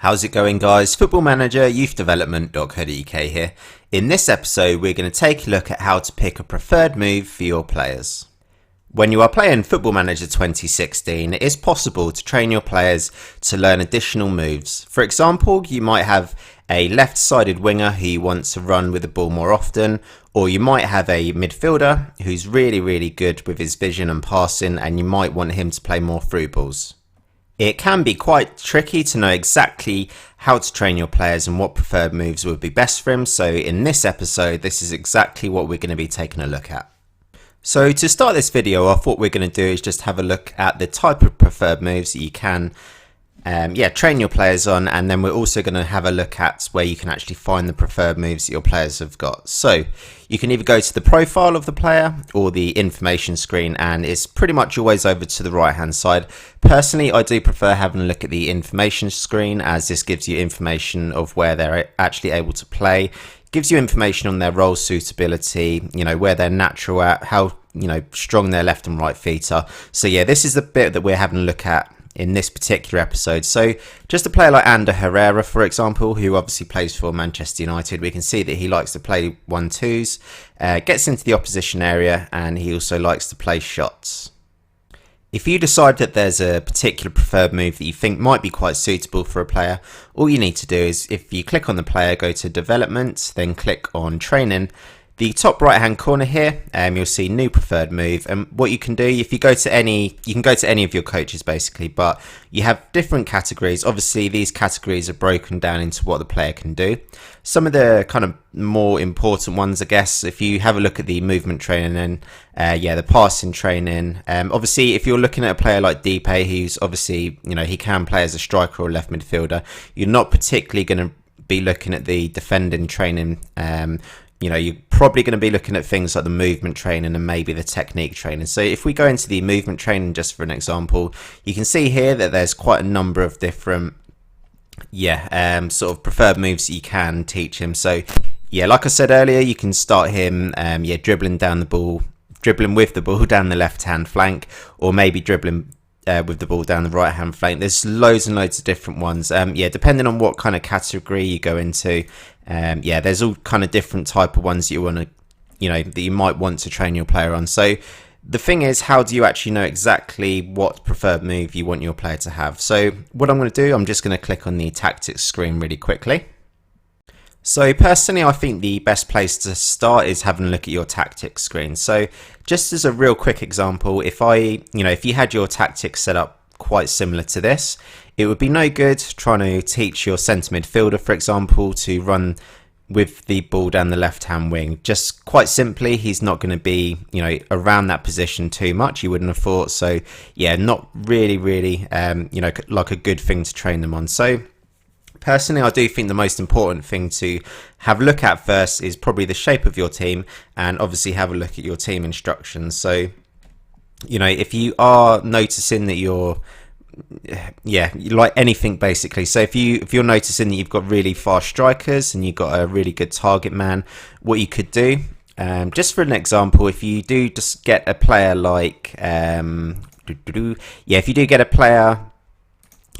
How's it going, guys? Football-ManagerYouthDevelopment.co.uk here. In this episode, we're going to take a look at how to pick a preferred move for your players. When you are playing Football Manager 2016, it is possible to train your players to learn additional moves. For example, you might have a left-sided winger who you want to run with the ball more often, or you might have a midfielder who's really good with his vision and passing, and you might want him to play more through balls. It can be quite tricky to know exactly how to train your players and what preferred moves would be best for him, so in this episode this is exactly what we're going to be taking a look at. So to start this video off, what we're going to do is just have a look at the type of preferred moves that you can train your players on, and then we're also going to have a look at where you can actually find the preferred moves that your players have got. So you can either go to the profile of the player or the information screen, and it's pretty much always over to the right hand side. Personally, I do prefer having a look at the information screen, as this gives you information of where they're actually able to play, gives you information on their role suitability, where they're natural at, how strong their left and right feet are. So yeah, this is the bit that we're having a look at in this particular episode. So just a player like Ander Herrera, for example, who obviously plays for Manchester United, we can see that he likes to play 1-2s, gets into the opposition area, and he also likes to play shots. If you decide that there's a particular preferred move that you think might be quite suitable for a player, all you need to do is, if you click on the player, go to development, then click on training. The top right hand corner here, you'll see new preferred move, and what you can do, if you go to any, you can go to any of your coaches basically, but you have different categories. Obviously these categories are broken down into what the player can do. Some of the kind of more important ones, I guess, if you have a look at the movement training and the passing training, obviously if you're looking at a player like Depe, who's obviously, he can play as a striker or left midfielder, you're not particularly going to be looking at the defending training. You're probably going to be looking at things like the movement training and maybe the technique training. So if we go into the movement training, just for an example, you can see here that there's quite a number of different sort of preferred moves that you can teach him. So yeah, like I said earlier, you can start him dribbling with the ball down the left hand flank, or maybe dribbling with the ball down the right hand flank. There's loads and loads of different ones, depending on what kind of category you go into. There's all kind of different type of ones that you want to that you might want to train your player on. So the thing is, how do you actually know exactly what preferred move you want your player to have? So what I'm going to do, I'm just going to click on the tactics screen really quickly. So personally, I think the best place to start is having a look at your tactics screen. So just as a real quick example, if you had your tactics set up quite similar to this, it would be no good trying to teach your centre midfielder, for example, to run with the ball down the left hand wing. Just quite simply, he's not going to be around that position too much, you wouldn't have thought. So yeah, not really like a good thing to train them on. So personally, I do think the most important thing to have a look at first is probably the shape of your team, and obviously have a look at your team instructions. So if you are noticing that you're like anything basically, so if you're noticing that you've got really fast strikers and you've got a really good target man, what you could do, just for an example, if you do just get a player like if you do get a player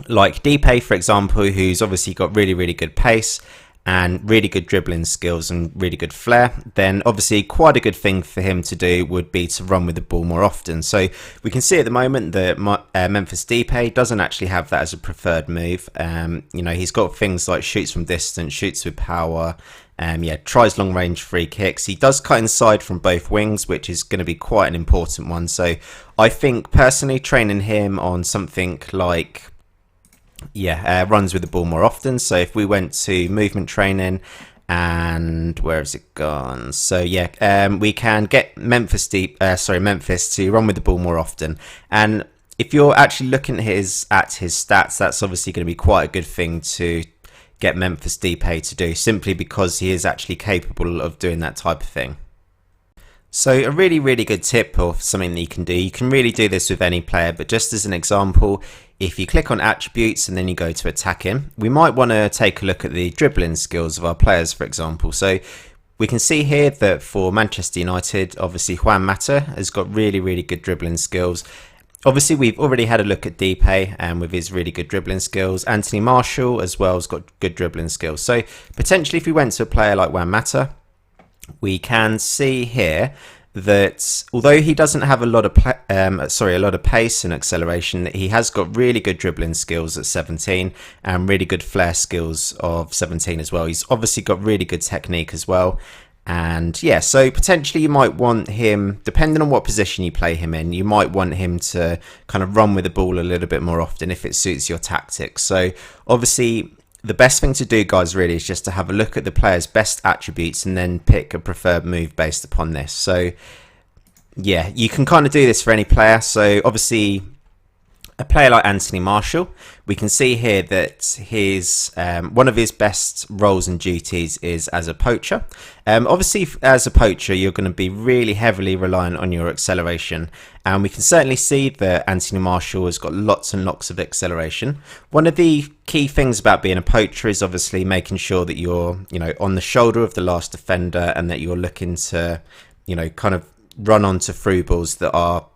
like Depe, for example, who's obviously got really good pace and really good dribbling skills and really good flair, then obviously quite a good thing for him to do would be to run with the ball more often. So we can see at the moment that Memphis Depe doesn't actually have that as a preferred move. He's got things like shoots from distance, shoots with power, tries long range free kicks. He does cut inside from both wings, which is going to be quite an important one. So I think personally training him on something like runs with the ball more often. So if we went to movement training, and where has it gone? So we can get Memphis to run with the ball more often. And if you're actually looking at his stats, that's obviously going to be quite a good thing to get Memphis Depe to do, simply because he is actually capable of doing that type of thing. So a really good tip, or something that you can do, you can really do this with any player, but just as an example, if you click on attributes and then you go to attacking, we might want to take a look at the dribbling skills of our players, for example. So we can see here that for Manchester United, obviously Juan Mata has got really good dribbling skills. Obviously, we've already had a look at Depay and with his really good dribbling skills. Anthony Martial as well has got good dribbling skills. So potentially if we went to a player like Juan Mata, we can see here that although he doesn't have a lot of pace and acceleration, he has got really good dribbling skills at 17 and really good flair skills of 17 as well. He's obviously got really good technique as well. And yeah, so potentially you might want him, depending on what position you play him in, you might want him to kind of run with the ball a little bit more often if it suits your tactics. So obviously the best thing to do, guys, really is just to have a look at the player's best attributes and then pick a preferred move based upon this. So yeah, you can kind of do this for any player. So obviously a player like Anthony Martial, we can see here that his one of his best roles and duties is as a poacher. Obviously, as a poacher, you're going to be really heavily reliant on your acceleration, and we can certainly see that Anthony Martial has got lots and lots of acceleration. One of the key things about being a poacher is obviously making sure that you're, on the shoulder of the last defender, and that you're looking to, kind of run onto through balls that are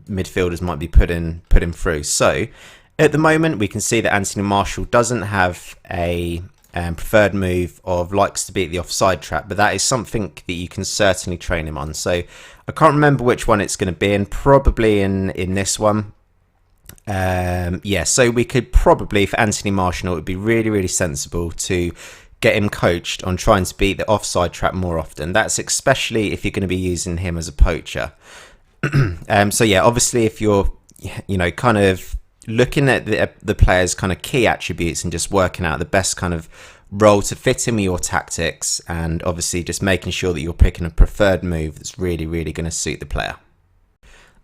midfielders might be putting through. So at the moment we can see that Anthony Martial doesn't have a preferred move of likes to beat the offside trap, but that is something that you can certainly train him on. So I can't remember which one it's going to be in, probably in this one. So we could probably, for Anthony Martial, it would be really, really sensible to get him coached on trying to beat the offside trap more often. That's especially if you're going to be using him as a poacher. So yeah, obviously if you're, kind of looking at the player's kind of key attributes and just working out the best kind of role to fit in with your tactics, and obviously just making sure that you're picking a preferred move that's really, really going to suit the player.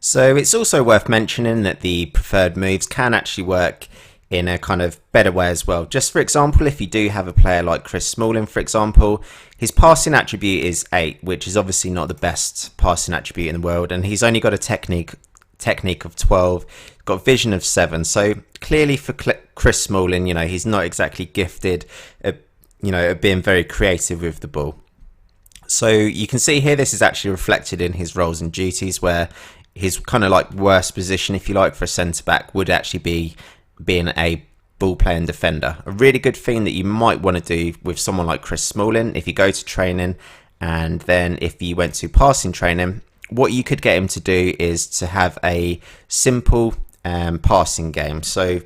So it's also worth mentioning that the preferred moves can actually work in a kind of better way as well. Just for example, if you do have a player like Chris Smalling, for example, his passing attribute is 8, which is obviously not the best passing attribute in the world, and he's only got a technique of 12, got vision of 7. So clearly for Chris Smalling, he's not exactly gifted at being very creative with the ball. So you can see here this is actually reflected in his roles and duties, where his kind of like worst position, if you like, for a centre back would actually be being a ball playing defender. A really good thing that you might want to do with someone like Chris Smalling, if you go to training and then if you went to passing training, what you could get him to do is to have a simple passing game. So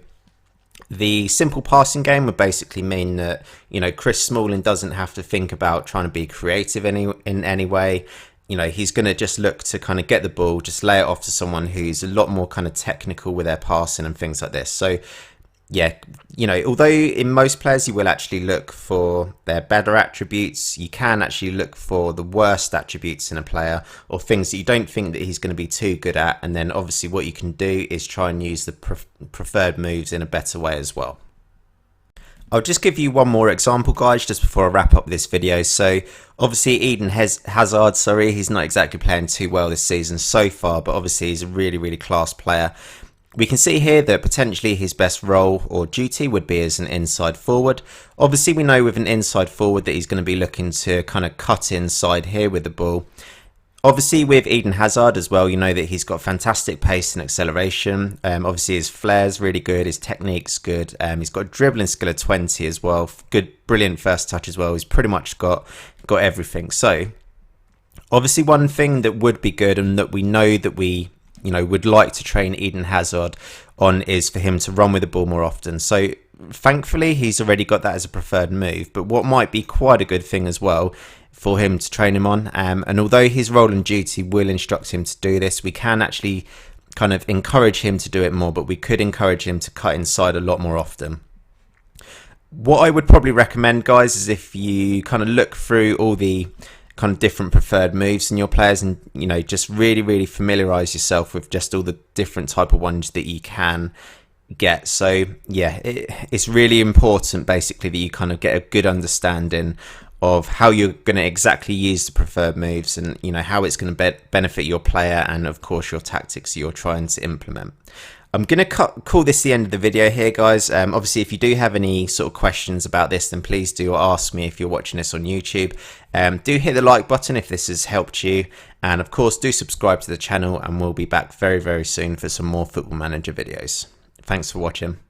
the simple passing game would basically mean that Chris Smalling doesn't have to think about trying to be creative in any way. He's going to just look to kind of get the ball, just lay it off to someone who's a lot more kind of technical with their passing and things like this. So yeah, although in most players you will actually look for their better attributes, you can actually look for the worst attributes in a player, or things that you don't think that he's going to be too good at. And then obviously what you can do is try and use the preferred moves in a better way as well. I'll just give you one more example, guys, just before I wrap up this video. So obviously Eden Hazard, he's not exactly playing too well this season so far, but obviously he's a really, really class player. We can see here that potentially his best role or duty would be as an inside forward. Obviously we know with an inside forward that he's going to be looking to kind of cut inside here with the ball. Obviously with Eden Hazard as well, that he's got fantastic pace and acceleration. Obviously his flair's really good, his technique's good. He's got a dribbling skill of 20 as well. Good, brilliant first touch as well. He's pretty much got everything. So obviously one thing that would be good, and that we know that we would like to train Eden Hazard on, is for him to run with the ball more often. So thankfully he's already got that as a preferred move, but what might be quite a good thing as well for him to train him on, and although his role and duty will instruct him to do this, we can actually kind of encourage him to do it more, but we could encourage him to cut inside a lot more often. What I would probably recommend, guys, is if you kind of look through all the kind of different preferred moves in your players, and just really, really familiarize yourself with just all the different type of ones that you can get. So yeah, it's really important basically that you kind of get a good understanding of how you're going to exactly use the preferred moves, and how it's going to benefit your player, and of course your tactics you're trying to implement. I'm going to call this the end of the video here, guys. Obviously, if you do have any sort of questions about this, then please do ask me if you're watching this on YouTube. Do hit the like button if this has helped you. And of course, do subscribe to the channel, and we'll be back very, very soon for some more Football Manager videos. Thanks for watching.